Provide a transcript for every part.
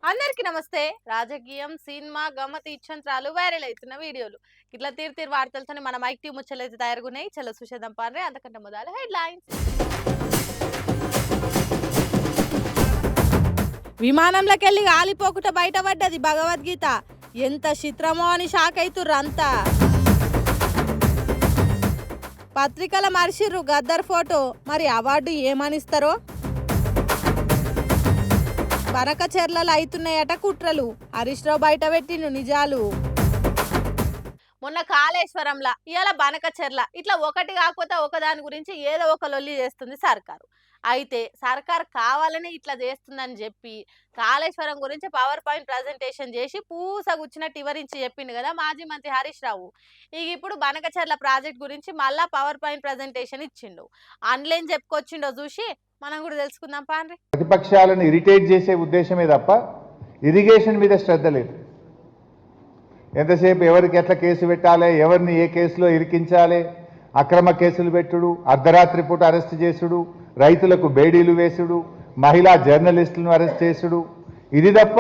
అందరికి నమస్తే. రాజకీయం, సినిమా, గమ్మత్ ఇచ్చంత్రాలు వైరల్ అవుతున్న వీడియోలు ఇట్లా తీరు వార్తలతో మన మైక్ టీం ముచ్చలైతే తయారుగున్నాయి. చలో చూసేద్దాం పారే. అంతకంటే మొదలు హెడ్లైన్స్. విమానంలోకెళ్ళి ఆలిపోకుట బయటపడ్డది భగవద్గీత. ఎంత చిత్రమో అని షాక్ అవుతుర్రంతా. పత్రికల మర్చిర్రు గద్దర్ ఫోటో, మరి అవార్డు ఏమనిస్తారో. బనకచెర్లలో అవుతున్నాయట కుట్రలు, హరీష్ రావు బయట పెట్టిండు నిజాలు. మొన్న కాళేశ్వరంలా ఇవాళ బనకచెర్ల ఇట్లా ఒకటి కాకపోతే ఒకదాని గురించి ఏదో ఒక లొల్లి చేస్తుంది సర్కారు. అయితే సర్కార్ కావాలని ఇట్లా చేస్తుందని చెప్పి కాళేశ్వరం గురించి పవర్ పాయింట్ ప్రజెంటేషన్ చేసి పూసగుచ్చినట్టు వివరించి చెప్పిండు కదా మాజీ మంత్రి హరీష్ రావు. ఇక ఇప్పుడు బనకచెర్ల ప్రాజెక్ట్ గురించి మళ్ళా పవర్ పాయింట్ ప్రజెంటేషన్ ఇచ్చిండు. ఆన్లైన్ చెప్పుకొచ్చిండో చూసి మనం కూడా తెలుసుకుందాం పాండ్రి. ప్రతిపక్షాలను ఇరిటేట్ చేసే ఉద్దేశమే తప్ప ఇరిగేషన్ మీద శ్రద్ధ లేదు. ఎంతసేపు ఎవరికి ఎట్లా కేసు పెట్టాలి, ఎవరిని ఏ కేసులో ఇరికించాలి, అక్రమ కేసులు పెట్టుడు, అర్ధరాత్రి పూట అరెస్ట్ చేసుడు, రైతులకు బేడీలు వేసుడు, మహిళా జర్నలిస్టులను అరెస్ట్ చేసుడు, ఇది తప్ప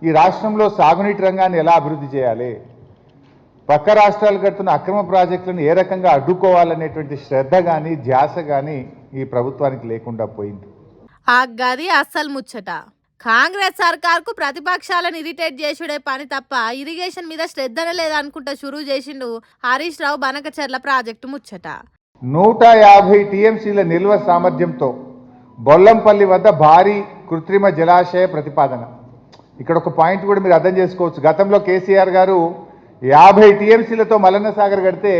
ఈ రాష్ట్రంలో సాగునీటి రంగాన్ని ఎలా అభివృద్ధి చేయాలి, పక్క రాష్ట్రాలు కడుతున్న అక్రమ ప్రాజెక్టులను ఏ రకంగా అడ్డుకోవాలనేటువంటి శ్రద్ధ కానీ ధ్యాస కానీ ఈ ప్రభుత్వానికి లేకుండా పోయింది. ఆ గది అస్సలు ముచ్చట. కాంగ్రెస్ సర్కార్కు ప్రతిపక్షాలను ఇరిటేట్ చేసుడే పని తప్ప ఇరిగేషన్ మీద శ్రద్ధనే లేదనుకుంటా షురూ చేసిండు హరీష్ రావు బనకచెర్ల ప్రాజెక్టు ముచ్చట. 150 టీఎంసీల నిల్వ సామర్థ్యంతో బొల్లంపల్లి వద్ద భారీ కృత్రిమ జలాశయ ప్రతిపాదన. ఇక్కడ ఒక పాయింట్ కూడా మీరు అర్థం చేసుకోవచ్చు. గతంలో కేసీఆర్ గారు 50 టీఎంసీలతో మల్లన్న సాగర్ కడితే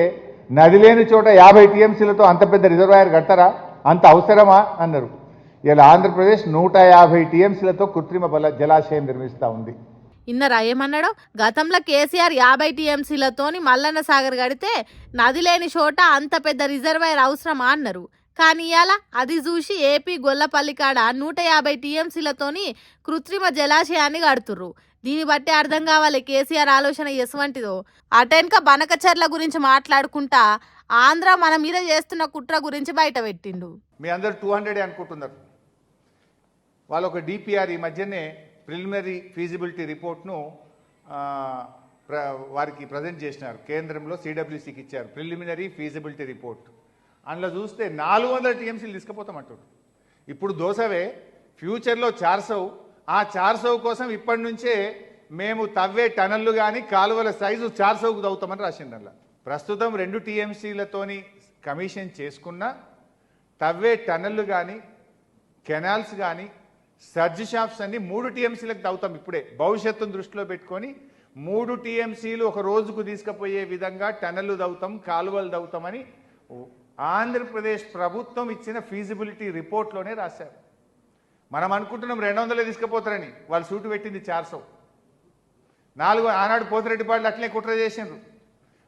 నది లేని చోట 50 టీఎంసీలతో అంత పెద్ద రిజర్వాయర్ కడతారా, అంత అవసరమా అన్నారు. ఇలా ఆంధ్రప్రదేశ్ 150 టీఎంసీలతో కృత్రిమ జలాశయం నిర్మిస్తూ ఉంది. ఇన్నరా ఏమన్నాడు? గతంలో కేసీఆర్ 50 టీఎంసీలతోని మల్లన్న సాగర్ కడితే నది లేని చోట అంత పెద్ద రిజర్వాయర్ అవసరమా అన్నారు. కానీ ఇవాళ అది చూసి ఏపీ గొల్లపల్లి కాడ 150 టీఎంసీలతోని కృత్రిమ జలాశయాన్ని కడుతుర్రు. దీన్ని బట్టి అర్థం కావాలి కేసీఆర్ ఆలోచన ఎసువంటిదో. అటెన్క బనకచెర్ల గురించి మాట్లాడుకుంటా ఆంధ్ర మన మీద చేస్తున్న కుట్ర గురించి బయట పెట్టిండు. మీ అందరు 200 అనుకుంటున్నారు. వాళ్ళు ఒక డిపిఆర్ ఈ మధ్యనే ప్రిలిమినరీ ఫీజిబిలిటీ రిపోర్ట్ను వారికి ప్రజెంట్ చేసినారు. కేంద్రంలో సిడబ్ల్యూసీకి ఇచ్చారు ప్రిలిమినరీ ఫీజిబిలిటీ రిపోర్ట్. అందులో చూస్తే 400 టీఎంసీలు తీసుకుపోతామంటారు. ఇప్పుడు దోసవే ఫ్యూచర్లో 400. ఆ 400 కోసం ఇప్పటి నుంచే మేము తవ్వే టనల్లు కానీ కాలువల సైజు 400కు తవ్వుతామని రాసింది. అందులో ప్రస్తుతం 2 టీఎంసీలతోని కమిషన్ చేసుకున్న తవ్వే టనల్లు కానీ కెనాల్స్ కానీ సర్జ్ షాప్స్ అన్ని 3 టీఎంసీలకు తవ్వుతాం. ఇప్పుడే భవిష్యత్తును దృష్టిలో పెట్టుకొని 3 టీఎంసీలు ఒక రోజుకు తీసుకుపోయే విధంగా టనల్లు తవ్వుతాం, కాలువలు తవ్వుతామని ఆంధ్రప్రదేశ్ ప్రభుత్వం ఇచ్చిన ఫీజిబిలిటీ రిపోర్ట్లోనే రాశారు. మనం అనుకుంటున్నాం 200 తీసుకుపోతారని, వాళ్ళు సూటు పెట్టింది 400. ఆనాడు పోతిరెడ్డిపాడులో అట్లే కుట్ర చేసిండ్రు.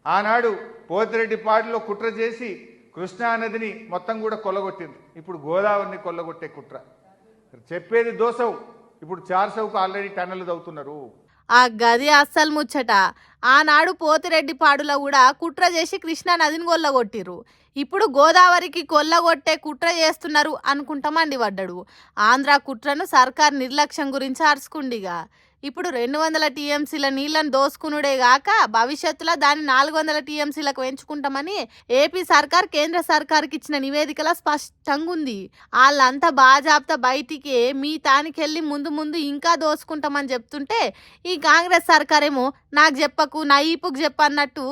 ఆనాడు పోతిరెడ్డిపాడులో కుట్ర చేసి కృష్ణానదిని మొత్తం కూడా కొల్లగొట్టింది. ఇప్పుడు గోదావరిని కొల్లగొట్టే కుట్ర. చెప్పేది దోసవు, ఇప్పుడు 400కు ఆల్రెడీ టన్నులు తవ్వుతున్నారు. ఆ గది అస్సలు ముచ్చట. ఆనాడు పోతిరెడ్డిపాడులో కూడా కుట్ర చేసి కృష్ణా నదిని కొల్లగొట్టిర్రు. ఇప్పుడు గోదావరికి కొల్లగొట్టే కుట్ర చేస్తున్నారు అనుకుంటా మండిపడ్డాడు. ఆంధ్ర కుట్రను సర్కార్ నిర్లక్ష్యం గురించి అరుచుకుండిగా. ఇప్పుడు 200 టీఎంసీల నీళ్లను దోసుకునుడే గాక భవిష్యత్తులో దాన్ని 400 టీఎంసీలకు పెంచుకుంటామని ఏపీ సర్కార్ కేంద్ర సర్కార్కి ఇచ్చిన నివేదికలో స్పష్టంగా ఉంది. వాళ్ళంతా బాజాబ్తా బయటికి మీ తానికెళ్ళి ముందు ఇంకా దోసుకుంటామని చెప్తుంటే ఈ కాంగ్రెస్ సర్కార్ ఏమో నాకు చెప్పకు నా ఈపుకు చెప్పన్నట్టు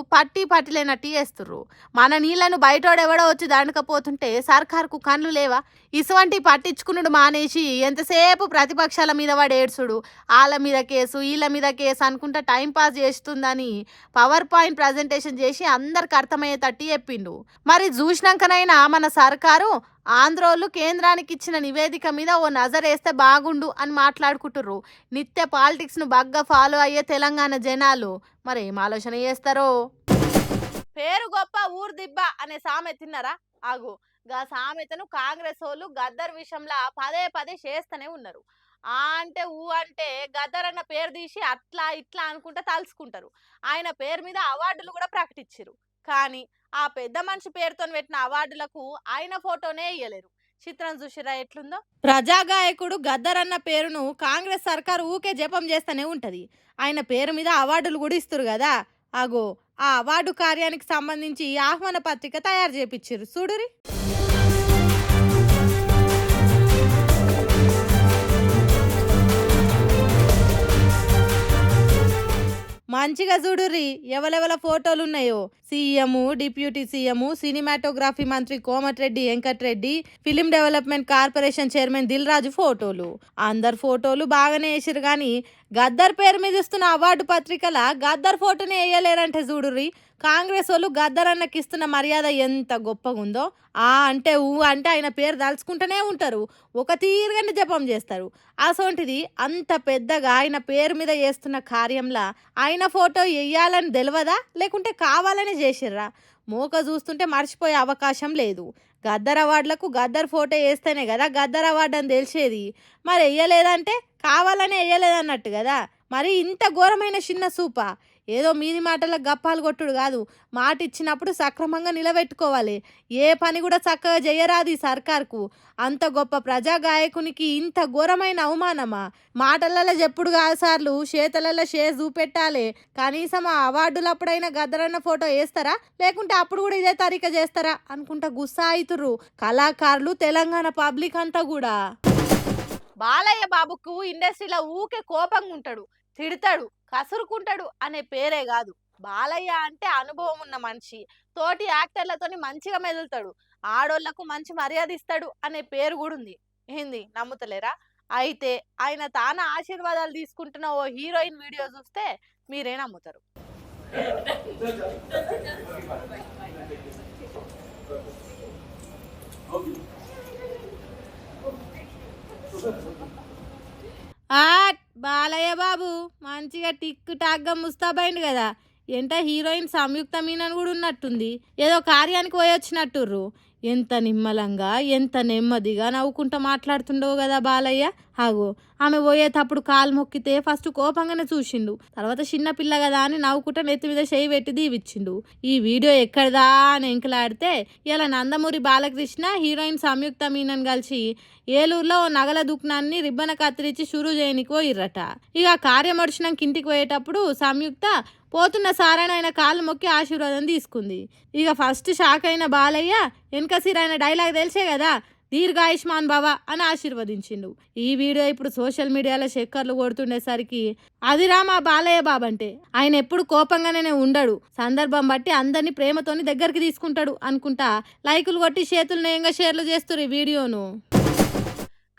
పట్టిలేనట్టు చేస్తుర్రు. మన నీళ్లను బయటోడెవడో వచ్చి దండకపోతుంటే సర్కార్కు కళ్ళు లేవా? ఇటువంటి పట్టించుకున్నాడు మానేసి ఎంతసేపు ప్రతిపక్షాల మీద వాడు ఏడ్చుడు, వాళ్ళ మీద కేసు వీళ్ళ మీద కేసు అనుకుంటా టైంపాస్ చేస్తుందని పవర్ పాయింట్ ప్రజెంటేషన్ చేసి అందరికి అర్థమయ్యేటట్టు చెప్పిండు. మరి చూసినాకనైనా మన సర్కారు ఆంధ్రోళ్ళు కేంద్రానికి ఇచ్చిన నివేదిక మీద ఓ నజరేస్తే బాగుండు అని మాట్లాడుకుంటుర్రు. నిత్య పాలిటిక్స్ను బాగా ఫాలో అయ్యే తెలంగాణ జనాలు మరి ఏం ఆలోచన చేస్తారో. పేరు గొప్ప ఊరు దిబ్బ అనే సామెత తిన్నారా? ఆగు, గా సామెతను కాంగ్రెస్ వాళ్ళు గద్దర్ విషయంలో పదే చేస్తూనే ఉన్నారు. అంటే ఊ అంటే గద్దర్ అన్న పేరు తీసి అట్లా ఇట్లా అనుకుంటా తలుసుకుంటారు. ఆయన పేరు మీద అవార్డులు కూడా ప్రకటించారు. కానీ ఆ పెద్ద మనిషి పేరుతో పెట్టిన అవార్డులకు ఆయన ఫోటోనే ఇయ్యలేరు. చిత్రం చూసిరా ఎట్లుందో. ప్రజాగాయకుడు గద్దర్ అన్న పేరును కాంగ్రెస్ సర్కారు ఊకే జపం చేస్తూనే ఉంటది. ఆయన పేరు మీద అవార్డులు కూడా ఇస్తారు కదా. అగో ఆ అవార్డు కార్యానికి సంబంధించి ఆహ్వాన పత్రిక తయారు చేపించారు చూడురి. మంచిగా చూడుర్రి ఎవరెవల ఫోటోలు ఉన్నాయో. సీఎం, డిప్యూటీ సీఎం, సినిమాటోగ్రఫీ మంత్రి Komatireddy Venkatareddy, film development corporation chairman Dil Raju ఫోటోలు. అందరు ఫోటోలు బాగానే వేసిరు కానీ గద్దర్ పేరు మీద ఇస్తున్న అవార్డు పత్రికల గద్దర్ ఫోటోనే వేయలేరంటే చూడుర్రి. కాంగ్రెస్ వాళ్ళు గద్దర్ అన్నకి ఇస్తున్న మర్యాద ఎంత గొప్పగా ఉందో. అంటే అంటే ఆయన పేరు తలుచుకుంటూనే ఉంటారు, ఒక తీరుగానే జపం చేస్తారు. అసోంటిది అంత పెద్దగా ఆయన పేరు మీద చేస్తున్న కార్యంలా ఆయన ఫోటో వేయాలని తెలియదా, లేకుంటే కావాలని చేసిర్రా? మోక చూస్తుంటే మర్చిపోయే అవకాశం లేదు. గద్దర్ అవార్డులకు గద్దర్ ఫోటో వేస్తేనే కదా గద్దర్ అవార్డు అని తెలిసేది. మరి వేయలేదంటే కావాలని వేయలేదన్నట్టు కదా. మరి ఇంత ఘోరమైన చిన్న సూపా? ఏదో మీది మాటలకు గప్పాలు కొట్టుడు కాదు, మాట ఇచ్చినప్పుడు సక్రమంగా నిలబెట్టుకోవాలి. ఏ పని కూడా చక్కగా చేయరాదు ఈ సర్కార్కు. అంత గొప్ప ప్రజాగాయకునికి ఇంత ఘోరమైన అవమానమా? మాటలలో చెప్పుడు కాదు సార్లు, చేతలలో చూపెట్టాలి. కనీసం ఆ అవార్డులప్పుడైనా గద్దరన్న ఫోటో వేస్తారా, లేకుంటే అప్పుడు కూడా ఇదే తరీక చేస్తారా అనుకుంటా గుస్సా అవుతుర్రు కళాకారులు, తెలంగాణ పబ్లిక్ అంతా కూడా. బాలయ్య బాబుకు ఇండస్ట్రీలో ఊకే కోపంగా ఉంటాడు, తిడతాడు, కసురుకుంటాడు అనే పేరే కాదు. బాలయ్య అంటే అనుభవం ఉన్న మనిషి, తోటి యాక్టర్లతోని మంచిగా మెదులుతాడు, ఆడోళ్లకు మంచి మర్యాద ఇస్తాడు అనే పేరు కూడా ఉంది. ఏంది నమ్ముతలేరా? అయితే ఆయన తాన ఆశీర్వాదాలు తీసుకుంటున్న ఓ హీరోయిన్ వీడియో చూస్తే మీరే నమ్ముతారు. బాలయ్య బాబు మంచిగా టిక్ టాక్గా ముస్తాబైండు కదా. ఎంత హీరోయిన్ సంయుక్త మీనన్ కూడా ఉన్నట్టుంది, ఏదో కార్యానికి పోయొచ్చినట్టుర్రు. ఎంత నిమ్మలంగా ఎంత నెమ్మదిగా నవ్వుకుంటూ మాట్లాడుతుండో కదా బాలయ్య. ఆగో ఆమె పోయేటప్పుడు కాలు మొక్కితే ఫస్ట్ కోపంగానే చూసిండు, తర్వాత చిన్న పిల్ల కదా అని నవ్వుకుంటా నెత్తి మీద చేయి పెట్టి దీవిచ్చిండు. ఈ వీడియో ఎక్కడదా అని ఎంకలాడితే ఇలా నందమూరి బాలకృష్ణ హీరోయిన్ సంయుక్త మీనన్ కలిసి ఏలూరులో ఓ నగల దుకాణాన్ని రిబ్బన కత్తిరించి షురూ చేయనికి పోయిర్రట. ఇక కార్యం వచ్చినాక ఇంటికి పోయేటప్పుడు సంయుక్త పోతున్న సారాయణ కాళ్ళు మొక్కి ఆశీర్వాదం తీసుకుంది. ఇక ఫస్ట్ షాక్ అయిన బాలయ్య వెనక సిరైన డైలాగ్ తెలిసే కదా, దీర్ఘాయుష్మాన్ బాబా అని ఆశీర్వదించిండు. ఈ వీడియో ఇప్పుడు సోషల్ మీడియాలో చక్కర్లు కొడుతుండేసరికి అదిరా మా బాలయ్య బాబు అంటే. ఆయన ఎప్పుడు కోపంగానే ఉండడు, సందర్భం బట్టి అందరినీ ప్రేమతోని దగ్గరికి తీసుకుంటాడు అనుకుంటా లైకులు కొట్టి చేతులు నేయంగా షేర్లు చేస్తారు ఈ వీడియోను.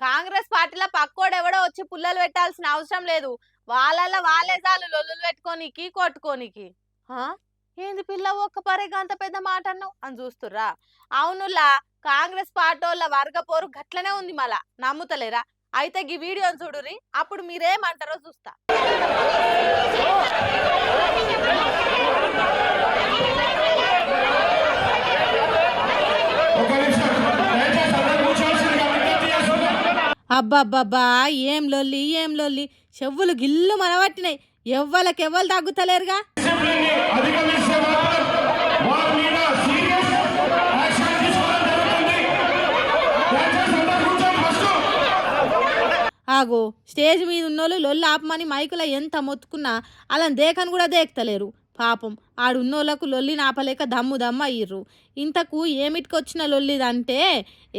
కాంగ్రెస్ పార్టీలో పక్కోడెవడో వచ్చి పుల్లలు పెట్టాల్సిన అవసరం లేదు, వాళ్ళ వాళ్ళే చాలు లొల్లులు పెట్టుకోనికి కొట్టుకోనికి. ఏంది పిల్ల ఒక్క పరేగా అంత పెద్ద మాట అన్నావు అని చూస్తుర్రా? అవునులా, కాంగ్రెస్ పార్టీ వర్గ పోరు గట్లనే ఉంది, మళ్ళా నమ్ముతలేరా? అయితే ఈ వీడియోని చూడుర్రి, అప్పుడు మీరేమంటారో చూస్తా. అబ్బబ్బబ్బా ఏం లొల్లి ఏం లొల్లి, చెవులు గిల్లు మనబట్టినాయి. ఎవ్వలకెవ్వలు తగ్గుతలేరుగా. ఆగో స్టేజ్ మీద ఉన్నోళ్ళు లొల్లి ఆపమని మైకులో ఎంత మొత్తుకున్నా అలా దేకని కూడా దేక్తలేరు. పాపం ఆడున్నోళ్లకు లొల్లి నాపలేక దమ్ము అయ్యిర్రు. ఇంతకు ఏమిటికొచ్చిన లొల్లిదంటే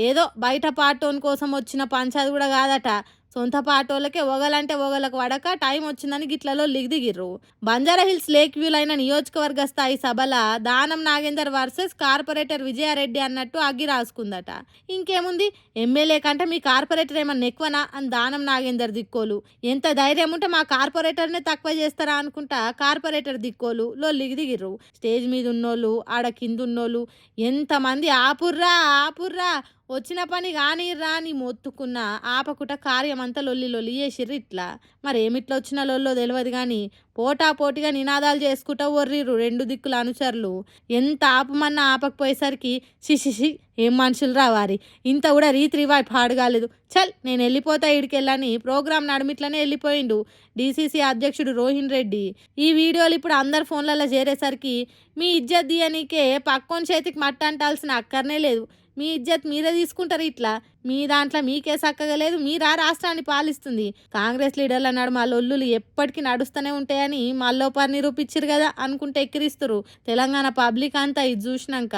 ఏదో బయట పాటోన్ కోసం వచ్చిన పంచాది కూడా కాదట. సొంత పాటోళ్ళకే ఒగలంటే ఒగలకు వడక టైం వచ్చిందని గిట్లలో దిగిర్రు. బంజారా హిల్స్ లేక్ వ్యూలో అయిన నియోజకవర్గ స్థాయి సభల దానం నాగేందర్ వర్సెస్ కార్పొరేటర్ విజయారెడ్డి అన్నట్టు అగ్గి రాసుకుందట. ఇంకేముంది, ఎమ్మెల్యే కంటే మీ కార్పొరేటర్ ఏమన్నా ఎక్కువనా అని దానం నాగేందర్ దిక్కోలు. ఎంత ధైర్యం ఉంటే మా కార్పొరేటర్నే తక్కువ చేస్తారా అనుకుంటా కార్పొరేటర్ దిక్కోలు లొల్లికి దిగిర్రు. స్టేజ్ మీద ఉన్నోళ్ళు ఆడ కింద ఉన్నోళ్ళు ఎంతమంది ఆపుర్రా ఆపుర్రా వచ్చిన పని కానీ రాని మొత్తుకున్న ఆపకుట కార్యమంతా లొల్లి లొల్లి చేసిర్రు ఇట్లా. మరేమిట్లా వచ్చిన లొల్లో తెలియదు కానీ పోటాపోటీగా నినాదాలు చేసుకుంటూ వర్రిర్రు రెండు దిక్కుల అనుచరులు. ఎంత ఆపమన్నా ఆపకపోయేసరికి శిశిషి ఏం మనుషులు రావారి, ఇంత కూడా రీతి రివాయి పాడుగాలేదు, చల్ నేను వెళ్ళిపోతా ఈడికెళ్ళని ప్రోగ్రాం నడుమిట్లనే వెళ్ళిపోయిండు డీసీసీ అధ్యక్షుడు రోహిన్ రెడ్డి. ఈ వీడియోలు ఇప్పుడు అందరు ఫోన్లలో చేరేసరికి మీ ఇజ్జత్ దియనీకే పక్కోని చేతికి మట్ట అంటాల్సిన అక్కర్నే లేదు, మీ ఇజ్జత్ మీరే తీసుకుంటారు ఇట్లా, మీ దాంట్లో మీకే చక్కగా లేదు, మీరా రాష్ట్రాన్ని పాలిస్తుంది. కాంగ్రెస్ లీడర్ల నడుమ లొల్లులు ఎప్పటికీ నడుస్తూనే ఉంటాయని మళ్ళోపారి నిరూపించారు కదా అనుకుంటే ఎక్కిరిస్తురు తెలంగాణ పబ్లిక్ అంతా ఇది చూసినాక.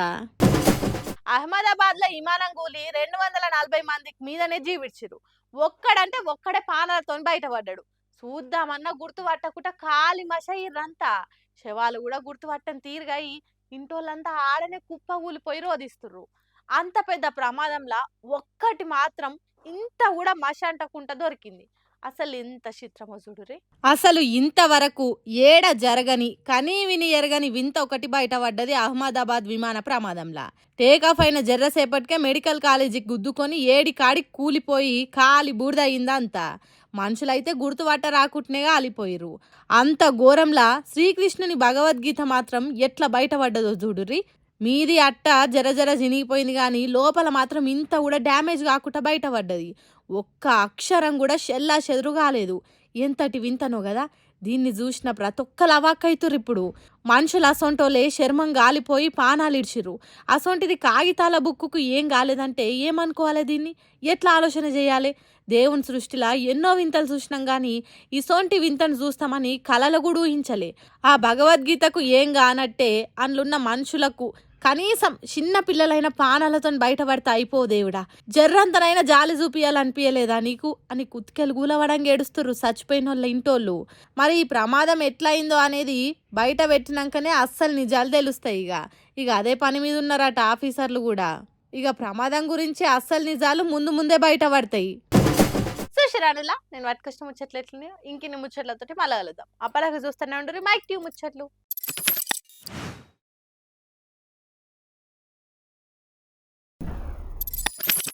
అహ్మదాబాద్ లో విమానం కూలి 240 మందికి మీదనే జీవిడ్చిరు. ఒక్కడంటే ఒక్కడే పానాలతో బయటపడ్డాడు. చూద్దామన్నా గుర్తుపట్టకుండా కాలి మషయ్యిర్రంతా. శవాలు కూడా గుర్తుపట్టని తీరుగాయి ఇంటోళ్ళంతా ఆడనే కుప్ప కూలిపోయి రోధిస్తుర్రు. అంత పెద్ద ప్రమాదంలా ఒక్కటి మాత్రం ఇంత కూడా మష అంటకుండా దొరికింది. అసలు ఎంత చిత్రమో చూడురే. అసలు ఇంతవరకు ఏడ జరగని కనీ విని ఎరగని వింత ఒకటి బయటపడ్డది అహ్మదాబాద్ విమాన ప్రమాదంలా. టేకాఫ్ అయిన జర్రసేపటికే మెడికల్ కాలేజీకి గుద్దుకొని ఏడి కాడికి కూలిపోయి కాలి బూడిదయిందంతా. మనుషులైతే గుర్తుపట్ట రాకుంటనే ఆలిపోయిరు. అంత ఘోరంలా శ్రీకృష్ణుని భగవద్గీత మాత్రం ఎట్లా బయటపడ్డదో చూడుర్రి. మీది అట్ట జర చినిగిపోయింది కానీ లోపల మాత్రం ఇంత కూడా డ్యామేజ్ కాకుండా బయటపడ్డది. ఒక్క అక్షరం కూడా షెల్లా చెదురు కాలేదు. ఎంతటి వింతనో కదా. దీన్ని చూసిన ప్రతి ఒక్కరు అవాక్కైతురు. ఇప్పుడు మనుషులు అసొంటోలే శర్మం గాలిపోయి పానాలు ఇడ్చిర్రు. అసొంటిది కాగితాల బుక్కుకు ఏం కాలేదంటే ఏమనుకోవాలి, దీన్ని ఎట్లా ఆలోచన చేయాలి? దేవుని సృష్టిలా ఎన్నో వింతలు చూసినాం కానీ ఇసొంటి వింతను చూస్తామని కలలు కూడా ఊహించలే. ఆ భగవద్గీతకు ఏం కానట్టే అందులున్న మనుషులకు కనీసం చిన్న పిల్లలైన పానాలతో బయటపడితే అయిపో దేవుడా, జర్రంతనైనా జాలి చూపియాలనిపించలేదా నీకు అని కుత్కెలు గూలవడంగా ఏడుస్తుర్రు చచ్చిపోయిన వాళ్ళ ఇంటోళ్ళు. మరి ఈ ప్రమాదం ఎట్లయిందో అనేది బయట పెట్టినాకనే అస్సలు నిజాలు తెలుస్తాయి. ఇక అదే పని మీద ఉన్నారట ఆఫీసర్లు కూడా. ఇక ప్రమాదం గురించి అస్సలు నిజాలు ముందే బయటపడతాయి. చూసిరానులా నేను వాటి కష్టం ముచ్చట్లు ఎట్లనే ఇంకిన్ని ముచ్చట్లతోటి మళ్ళీ కలుద్దాం. అప్పటిదాకా చూస్తూనే ఉండరు మైక్ టీవ్ ముచ్చట్లు.